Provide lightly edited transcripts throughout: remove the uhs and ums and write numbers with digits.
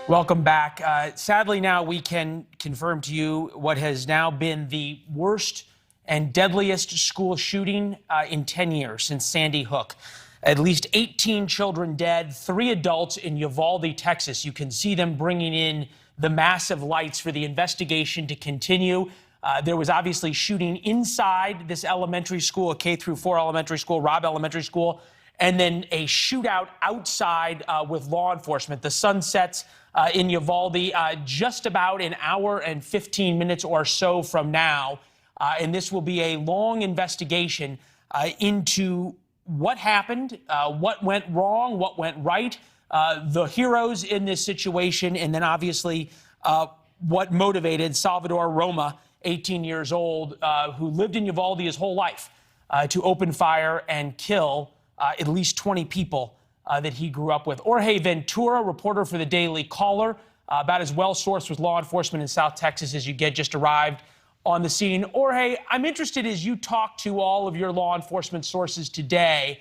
Welcome back. Sadly, now we can confirm to you what has now been the worst and deadliest school shooting in 10 years since Sandy Hook. At least 18 children dead, 3 adults in Uvalde, Texas. You can see them bringing in the massive lights for the investigation to continue. There was obviously shooting inside this elementary school, a K-4 elementary school, Robb Elementary School, and then a shootout outside with law enforcement. The sun sets in Uvalde just about an hour and 15 minutes or so from now. And this will be a long investigation into what happened, what went wrong, what went right, the heroes in this situation, and then obviously what motivated Salvador Ramos, 18 years old, who lived in Uvalde his whole life, to open fire and kill at least 20 people that he grew up with. Jorge Ventura, reporter for the Daily Caller, about as well-sourced with law enforcement in South Texas as you get, just arrived on the scene. Jorge, I'm interested as you talk to all of your law enforcement sources today,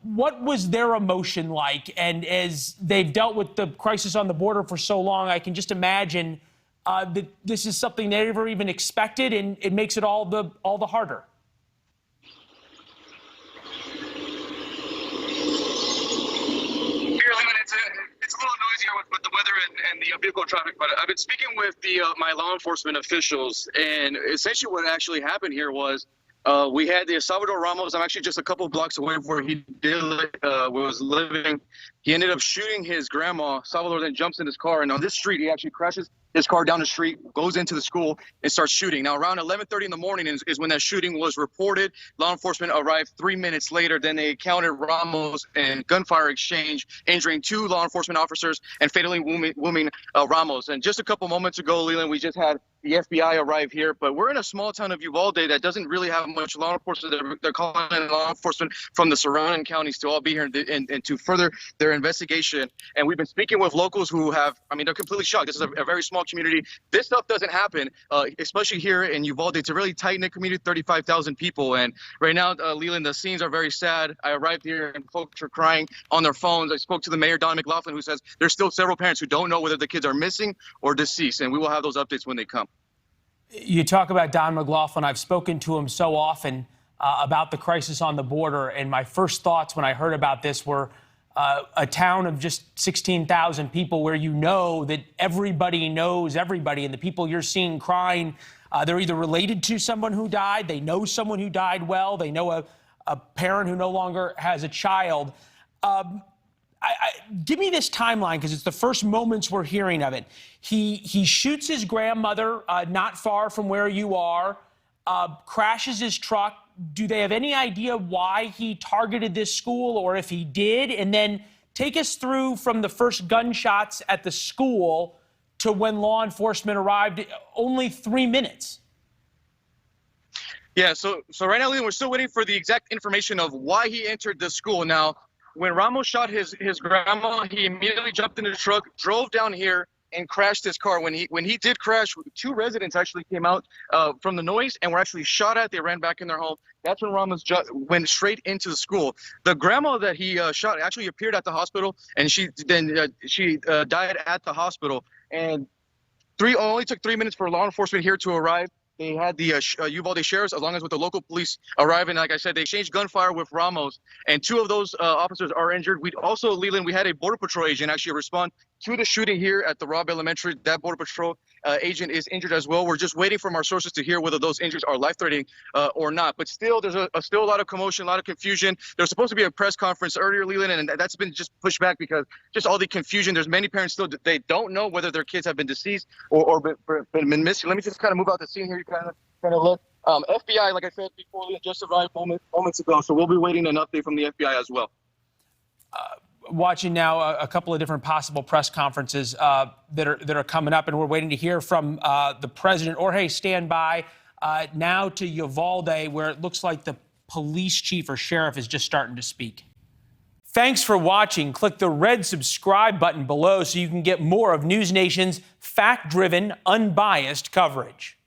what was their emotion like? And as they've dealt with the crisis on the border for so long, I can just imagine that this is something they never even expected, and it makes it all the harder. It's a little noisier with the weather and the vehicle traffic, but I've been speaking with my law enforcement officials, and essentially what actually happened here was we had the Salvador Ramos. I'm actually just a couple of blocks away from where he was living. He ended up shooting his grandma. Salvador then jumps in his car, and on this street, he actually crashes his car down the street, goes into the school, and starts shooting. Now, around 11:30 in the morning is when that shooting was reported. Law enforcement arrived 3 minutes later. Then they encountered Ramos and gunfire exchange, injuring 2 law enforcement officers and fatally wounding Ramos. And just a couple moments ago, Leland, we just had the FBI arrive here, but we're in a small town of Uvalde that doesn't really have much law enforcement. They're calling in law enforcement from the surrounding counties to all be here and to further their investigation. And we've been speaking with locals who they're completely shocked. This is a very small community. This stuff doesn't happen, especially here in Uvalde. It's a really tight-knit community, 35,000 people. And right now, Leland, the scenes are very sad. I arrived here and folks are crying on their phones. I spoke to the mayor, Don McLaughlin, who says there's still several parents who don't know whether the kids are missing or deceased. And we will have those updates when they come. You talk about Don McLaughlin. I've spoken to him so often about the crisis on the border, and my first thoughts when I heard about this were a town of just 16,000 people where you know that everybody knows everybody, and the people you're seeing crying, they're either related to someone who died, they know someone who died well, they know a parent who no longer has a child. Give me this timeline, because it's the first moments we're hearing of it. He shoots his grandmother not far from where you are, crashes his truck. Do they have any idea why he targeted this school, or if he did? And then take us through from the first gunshots at the school to when law enforcement arrived, only 3 minutes. Yeah, so right now, Leland, we're still waiting for the exact information of why he entered the school. Now, when Ramos shot his grandma, he immediately jumped in the truck, drove down here, and crashed his car. When he did crash, 2 residents actually came out from the noise and were actually shot at. They ran back in their home. That's when Ramos went straight into the school. The grandma that he shot actually appeared at the hospital, and she died at the hospital. And only took 3 minutes for law enforcement here to arrive. They had the Uvalde sheriffs, along as with the local police, arrive. And like I said, they exchanged gunfire with Ramos. And 2 of those officers are injured. Leland, we had a Border Patrol agent actually respond to the shooting here at the Robb Elementary. That Border Patrol agent is injured as well. We're just waiting from our sources to hear whether those injuries are life-threatening or not. But still, there's still a lot of commotion, a lot of confusion. There's supposed to be a press conference earlier, Leland, and that's been just pushed back because just all the confusion. There's many parents still, they don't know whether their kids have been deceased or been missing. Let me just kind of move out the scene here. You kind of look. FBI, like I said before, just arrived moments ago, so we'll be waiting an update from the FBI as well. Watching now a couple of different possible press conferences that are coming up, and we're waiting to hear from the president. Jorge, stand by. Now to Uvalde, where it looks like the police chief or sheriff is just starting to speak. Thanks for watching. Click the red subscribe button below so you can get more of NewsNation's fact-driven, unbiased coverage.